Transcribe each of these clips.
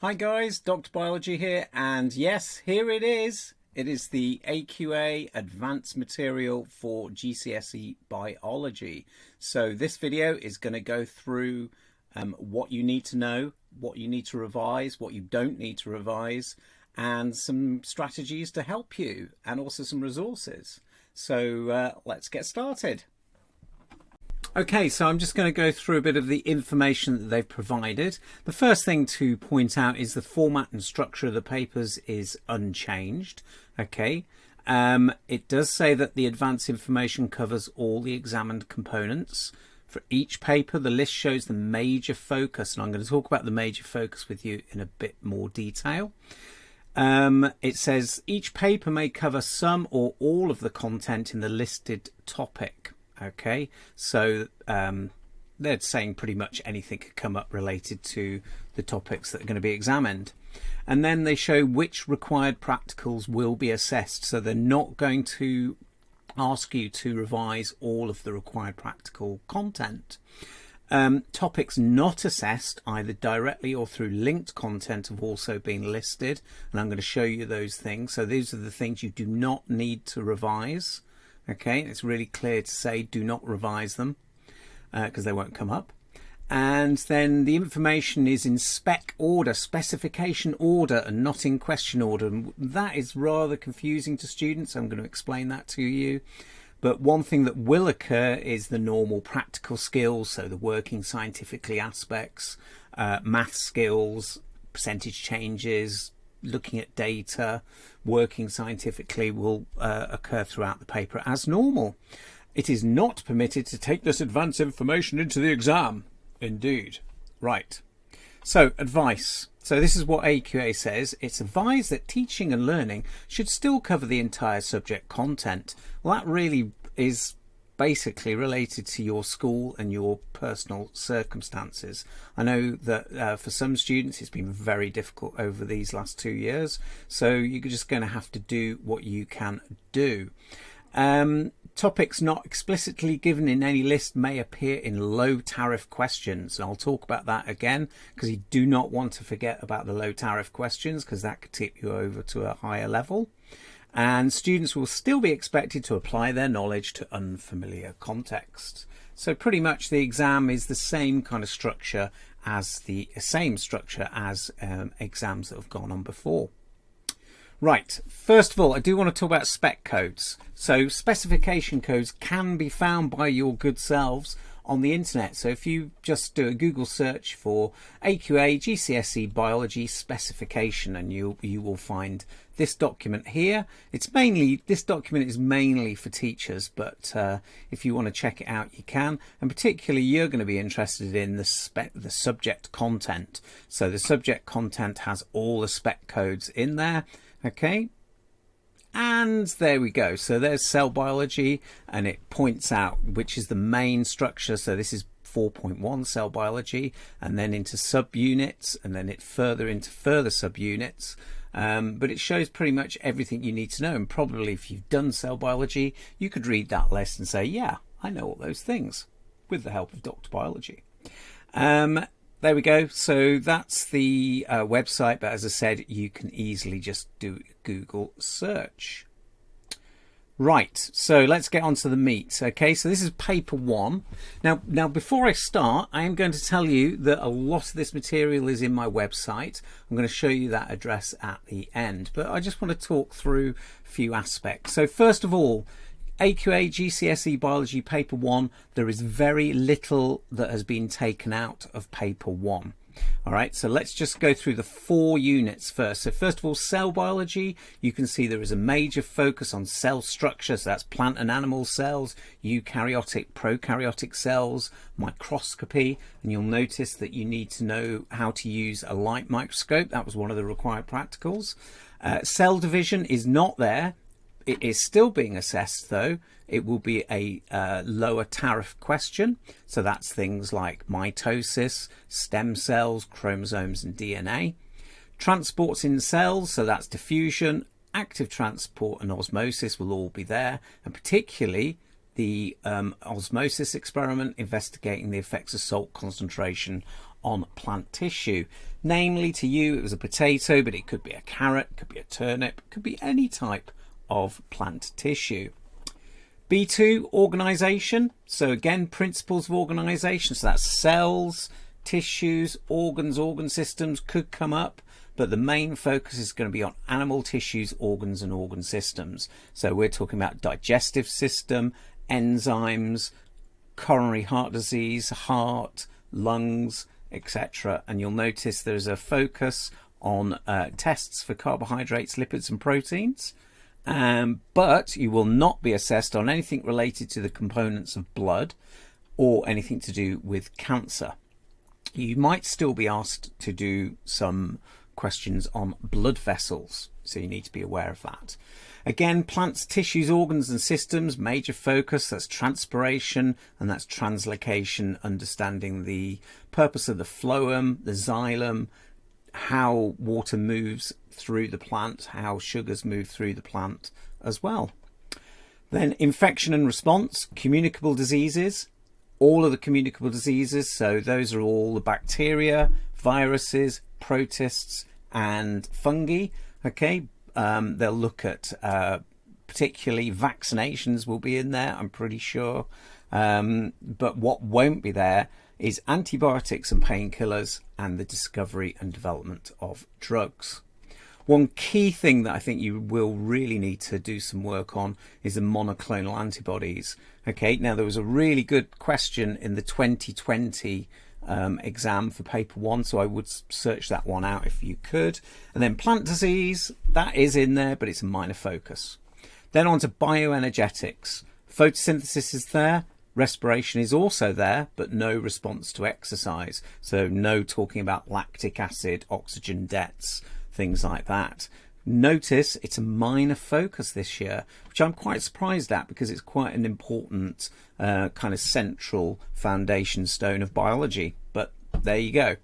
Hi guys, Dr. Biology here, and yes, here it is. It is the AQA Advanced Material for GCSE Biology. So this video is going to go through what you need to know, what you need to revise, what you don't need to revise, and some strategies to help you, and also some resources. So let's get started. Okay, so I'm just going to go through a bit of the information that they've provided. The first thing to point out is the format and structure of the papers is unchanged. Okay, it does say that the advanced information covers all the examined components. For each paper, the list shows the major focus, and I'm going to talk about the major focus with you in a bit more detail. It says each paper may cover some or all of the content in the listed topic. Okay, so they're saying pretty much anything could come up related to the topics that are going to be examined. And then they show which required practicals will be assessed. So they're not going to ask you to revise all of the required practical content. Topics not assessed either directly or through linked content have also been listed, and I'm going to show you those things. So these are the things you do not need to revise. Okay, it's really clear to say do not revise them because they won't come up. And then the information is in spec order, specification order, and not in question order. And that is rather confusing to students. I'm going to explain that to you. But one thing that will occur is the normal practical skills, so the working scientifically aspects, math skills, percentage changes, looking at data, working scientifically will occur throughout the paper as normal. It is not permitted to take this advanced information into the exam. Indeed. Right. So, advice. So this is what AQA says. It's advised that teaching and learning should still cover the entire subject content. Well, that really is basically related to your school and your personal circumstances. I know that for some students it's been very difficult over these last 2 years, so you're just going to have to do what you can do. Topics not explicitly given in any list may appear in low tariff questions, and I'll talk about that again because you do not want to forget about the low tariff questions because that could tip you over to a higher level. And students will still be expected to apply their knowledge to unfamiliar context. So pretty much the exam is the same kind of structure as exams that have gone on before. Right, first of all, I do want to talk about spec codes. So specification codes can be found by your good selves on the internet. So if you just do a Google search for AQA GCSE Biology specification, and you will find this document here. This document is mainly for teachers, but if you want to check it out, you can. And particularly, you're going to be interested in the subject content. So the subject content has all the spec codes in there. Okay. And there we go. So there's cell biology, and it points out which is the main structure. So this is 4.1 cell biology, and then into subunits, and then further into further subunits. But it shows pretty much everything you need to know. And probably if you've done cell biology, you could read that list and say, yeah, I know all those things with the help of Dr. Biology. There we go. So that's the website, but as I said, you can easily just do a Google search. Right, so let's get on to the meat. Okay, so this is paper 1. Now before I start, I am going to tell you that a lot of this material is in my website. I'm going to show you that address at the end, but I just want to talk through a few aspects. So first of all, AQA GCSE Biology Paper 1, there is very little that has been taken out of Paper 1. All right, so let's just go through the 4 units first. So first of all, cell biology, you can see there is a major focus on cell structure. So that's plant and animal cells, eukaryotic, prokaryotic cells, microscopy, and you'll notice that you need to know how to use a light microscope. That was one of the required practicals. Cell division is not there. It is still being assessed though. It will be a lower tariff question. So that's things like mitosis, stem cells, chromosomes and DNA. Transports in cells, so that's diffusion, active transport and osmosis will all be there. And particularly the osmosis experiment investigating the effects of salt concentration on plant tissue. Namely, to you, it was a potato, but it could be a carrot, could be a turnip, could be any type of plant tissue. B2, organisation. So again, principles of organisation. So that's cells, tissues, organs, organ systems could come up, but the main focus is going to be on animal tissues, organs and organ systems. So we're talking about digestive system, enzymes, coronary heart disease, heart, lungs, etc. And you'll notice there's a focus on tests for carbohydrates, lipids and proteins. But you will not be assessed on anything related to the components of blood or anything to do with cancer. You might still be asked to do some questions on blood vessels, so you need to be aware of that. Again, plants, tissues, organs and systems, major focus, that's transpiration and that's translocation, understanding the purpose of the phloem, the xylem, how water moves through the plant, how sugars move through the plant as well. Then infection and response, communicable diseases, all of the communicable diseases, so those are all the bacteria, viruses, protists and fungi. Okay, they'll look at particularly vaccinations will be in there, I'm pretty sure, but what won't be there is antibiotics and painkillers and the discovery and development of drugs. One key thing that I think you will really need to do some work on is the monoclonal antibodies. Okay, now there was a really good question in the 2020 exam for paper 1, so I would search that one out if you could. And then plant disease, that is in there, but it's a minor focus. Then on to bioenergetics. Photosynthesis is there, respiration is also there, but no response to exercise. So no talking about lactic acid, oxygen debts, things like that. Notice it's a minor focus this year, which I'm quite surprised at because it's quite an important kind of central foundation stone of biology. But there you go.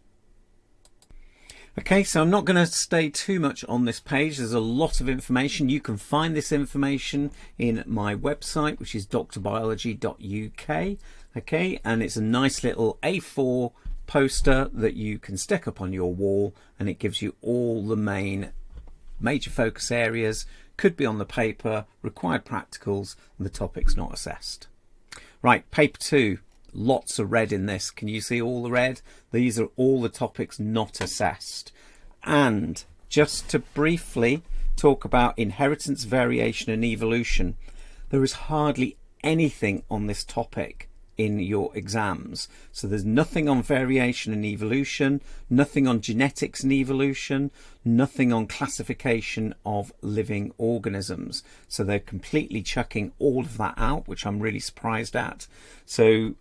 Okay, so I'm not going to stay too much on this page. There's a lot of information. You can find this information in my website, which is drbiology.uk. Okay, and it's a nice little A4 poster that you can stick up on your wall, and it gives you all the major focus areas, could be on the paper, required practicals, and the topics not assessed. Right, paper 2, lots of red in this. Can you see all the red? These are all the topics not assessed. And just to briefly talk about inheritance, variation and evolution, there is hardly anything on this topic in your exams. So there's nothing on variation and evolution, nothing on genetics and evolution, nothing on classification of living organisms. So they're completely chucking all of that out, which I'm really surprised at. So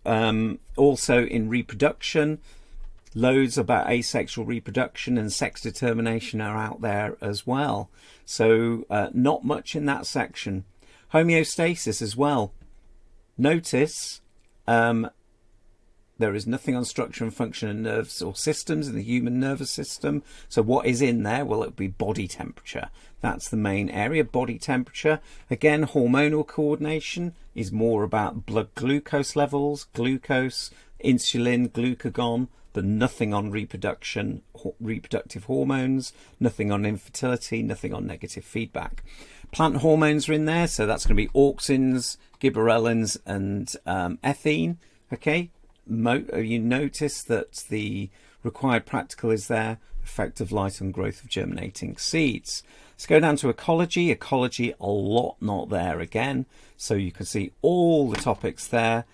also in reproduction, loads about asexual reproduction and sex determination are out there as well. So not much in that section. Homeostasis as well. Notice there is nothing on structure and function of nerves or systems in the human nervous system. So what is in there? Well, it'll be body temperature. That's the main area, body temperature. Again, hormonal coordination is more about blood glucose levels, glucose, insulin, glucagon, but nothing on reproduction, reproductive hormones, nothing on infertility, nothing on negative feedback. Plant hormones are in there, so that's going to be auxins, gibberellins and ethene. Okay, you notice that the required practical is there, effect of light on growth of germinating seeds. Let's go down to ecology. Ecology, a lot not there again, so you can see all the topics there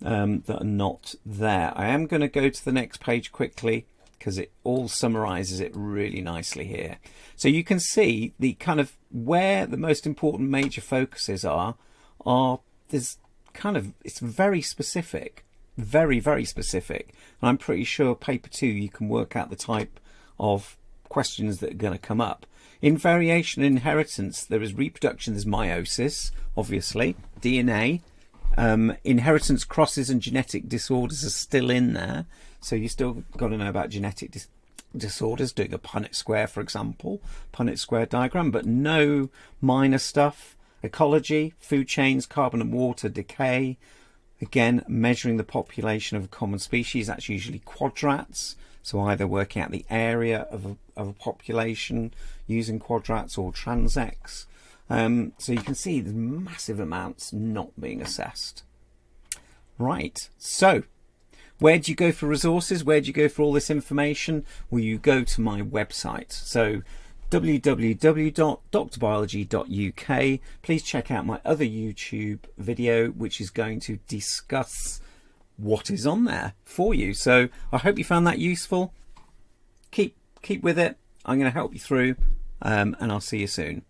that are not there. I am going to go to the next page quickly because it all summarizes it really nicely here. So you can see the kind of where the most important major focuses are there's kind of, it's very specific, very, very specific. And I'm pretty sure paper 2 you can work out the type of questions that are going to come up. In variation and inheritance, there is reproduction, there's meiosis, obviously, DNA. Inheritance, crosses and genetic disorders are still in there, so you still got to know about genetic disorders, doing a Punnett square, for example, Punnett square diagram, but no minor stuff. Ecology, food chains, carbon and water, decay, again measuring the population of a common species, that's usually quadrats, So either working out the area of a population using quadrats or transects. So you can see there's massive amounts not being assessed. Right, so where do you go for resources? Where do you go for all this information? Well, you go to my website. So www.drbiology.uk. Please check out my other YouTube video, which is going to discuss what is on there for you. So I hope you found that useful. Keep with it. I'm going to help you through, and I'll see you soon.